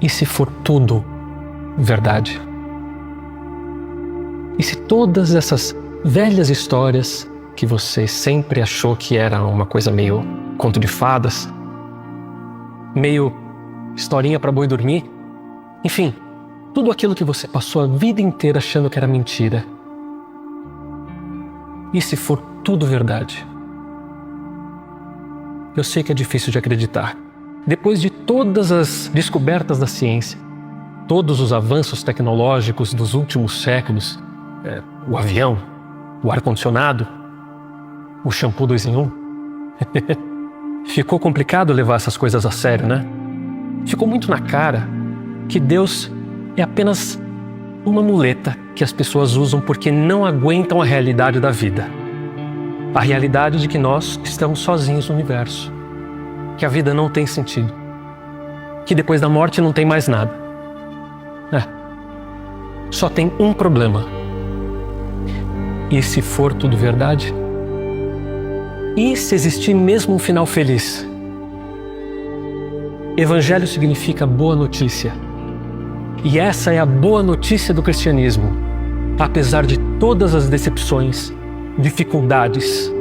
E se for tudo verdade? E se todas essas velhas histórias que você sempre achou que era uma coisa meio conto de fadas, meio historinha para boi dormir, enfim, tudo aquilo que você passou a vida inteira achando que era mentira, e se for tudo verdade? Eu sei que é difícil de acreditar. Depois de todas as descobertas da ciência, todos os avanços tecnológicos dos últimos séculos, o avião, o ar-condicionado, o shampoo 2 em 1, ficou complicado levar essas coisas a sério, né? Ficou muito na cara que Deus é apenas uma muleta que as pessoas usam porque não aguentam a realidade da vida. A realidade de que nós estamos sozinhos no universo, que a vida não tem sentido, que depois da morte não tem mais nada. Só tem um problema. E se for tudo verdade? E se existir mesmo um final feliz? Evangelho significa boa notícia. E essa é a boa notícia do cristianismo. Apesar de todas as decepções, dificuldades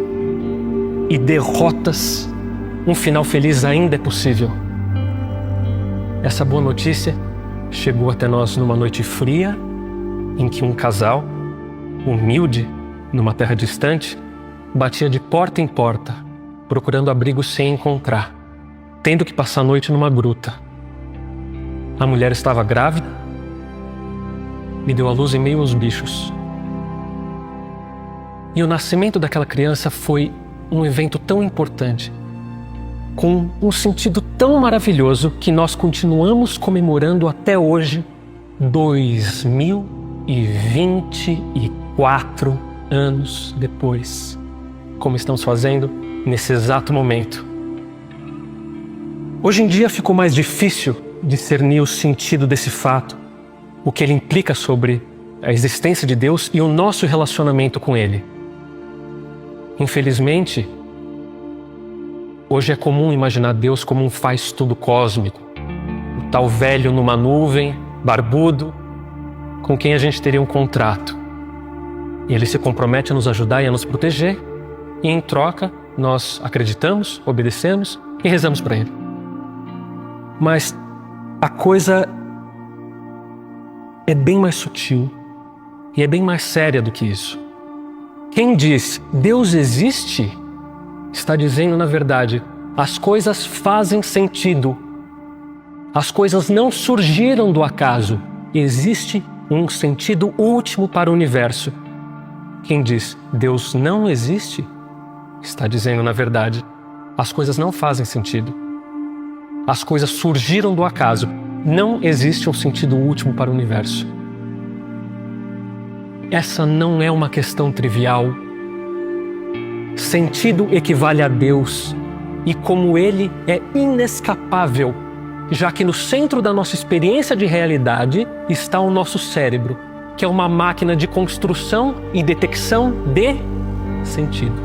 e derrotas, um final feliz ainda é possível. Essa boa notícia chegou até nós numa noite fria, em que um casal, humilde, numa terra distante, batia de porta em porta, procurando abrigo sem encontrar, tendo que passar a noite numa gruta. A mulher estava grávida e deu à luz em meio aos bichos. E o nascimento daquela criança foi um evento tão importante, com um sentido tão maravilhoso, que nós continuamos comemorando até hoje, 2024 anos depois, como estamos fazendo nesse exato momento. Hoje em dia ficou mais difícil discernir o sentido desse fato, o que ele implica sobre a existência de Deus e o nosso relacionamento com Ele. Infelizmente, hoje é comum imaginar Deus como um faz-tudo cósmico, o tal velho numa nuvem, barbudo, com quem a gente teria um contrato. E Ele se compromete a nos ajudar e a nos proteger, e em troca nós acreditamos, obedecemos e rezamos para Ele. Mas a coisa é bem mais sutil e é bem mais séria do que isso. Quem diz Deus existe, está dizendo, na verdade, as coisas fazem sentido. As coisas não surgiram do acaso. Existe um sentido último para o universo. Quem diz Deus não existe, está dizendo, na verdade, as coisas não fazem sentido. As coisas surgiram do acaso. Não existe um sentido último para o universo. Essa não é uma questão trivial. Sentido equivale a Deus, e como Ele é inescapável, já que no centro da nossa experiência de realidade está o nosso cérebro, que é uma máquina de construção e detecção de sentido.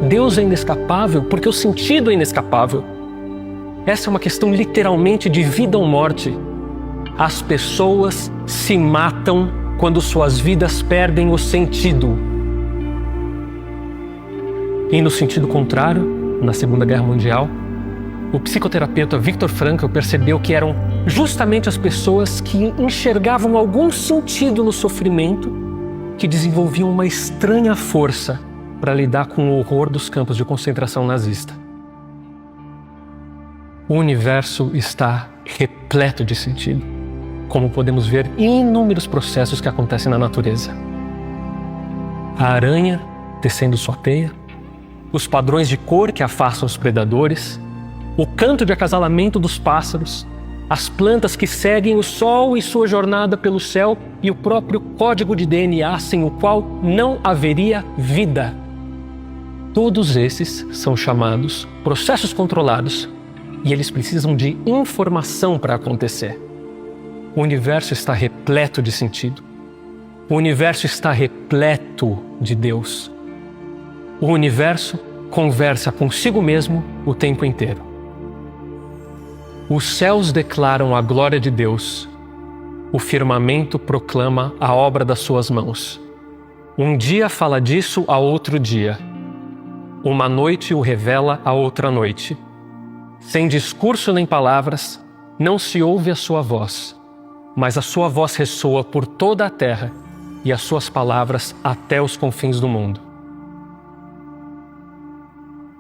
Deus é inescapável porque o sentido é inescapável. Essa é uma questão literalmente de vida ou morte. As pessoas se matam quando suas vidas perdem o sentido. E no sentido contrário, na Segunda Guerra Mundial, o psicoterapeuta Viktor Frankl percebeu que eram justamente as pessoas que enxergavam algum sentido no sofrimento que desenvolviam uma estranha força para lidar com o horror dos campos de concentração nazista. O universo está repleto de sentido, como podemos ver em inúmeros processos que acontecem na natureza. A aranha tecendo sua teia, os padrões de cor que afastam os predadores, o canto de acasalamento dos pássaros, as plantas que seguem o sol e sua jornada pelo céu e o próprio código de DNA sem o qual não haveria vida. Todos esses são chamados processos controlados e eles precisam de informação para acontecer. O universo está repleto de sentido. O universo está repleto de Deus. O universo conversa consigo mesmo o tempo inteiro. Os céus declaram a glória de Deus. O firmamento proclama a obra das suas mãos. Um dia fala disso a outro dia. Uma noite o revela a outra noite. Sem discurso nem palavras, não se ouve a sua voz, mas a sua voz ressoa por toda a terra e as suas palavras até os confins do mundo.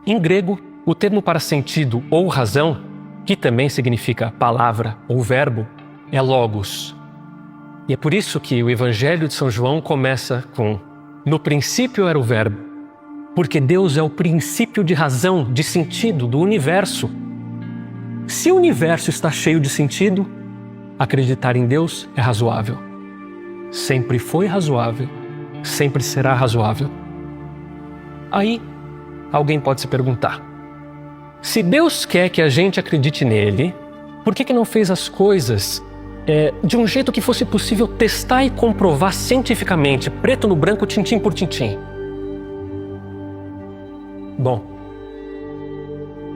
Em grego, o termo para sentido ou razão, que também significa palavra ou verbo, é logos. E é por isso que o Evangelho de São João começa com: no princípio era o verbo, porque Deus é o princípio de razão, de sentido do universo. Se o universo está cheio de sentido, acreditar em Deus é razoável. Sempre foi razoável, sempre será razoável. Aí, alguém pode se perguntar: se Deus quer que a gente acredite nele, por que não fez as coisas de um jeito que fosse possível testar e comprovar cientificamente, preto no branco, tintim por tintim? Bom,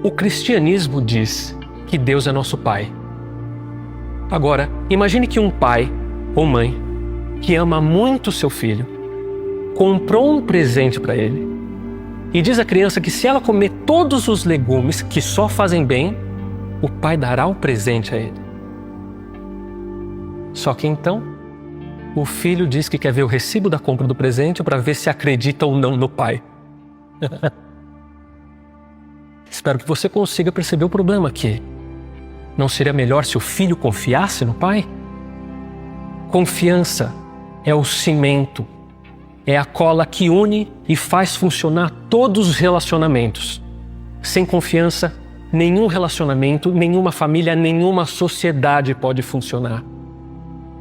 o cristianismo diz que Deus é nosso Pai. Agora, imagine que um pai ou mãe que ama muito seu filho comprou um presente para ele e diz à criança que se ela comer todos os legumes que só fazem bem, o pai dará o presente a ele. Só que então, o filho diz que quer ver o recibo da compra do presente para ver se acredita ou não no pai. Espero que você consiga perceber o problema aqui. Não seria melhor se o filho confiasse no pai? Confiança é o cimento, é a cola que une e faz funcionar todos os relacionamentos. Sem confiança, nenhum relacionamento, nenhuma família, nenhuma sociedade pode funcionar.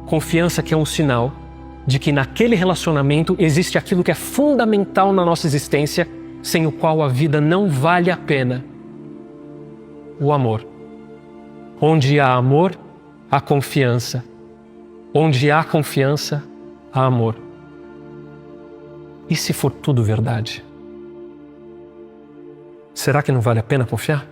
Confiança que é um sinal de que naquele relacionamento existe aquilo que é fundamental na nossa existência, sem o qual a vida não vale a pena: o amor. Onde há amor, há confiança. Onde há confiança, há amor. E se for tudo verdade? Será que não vale a pena confiar?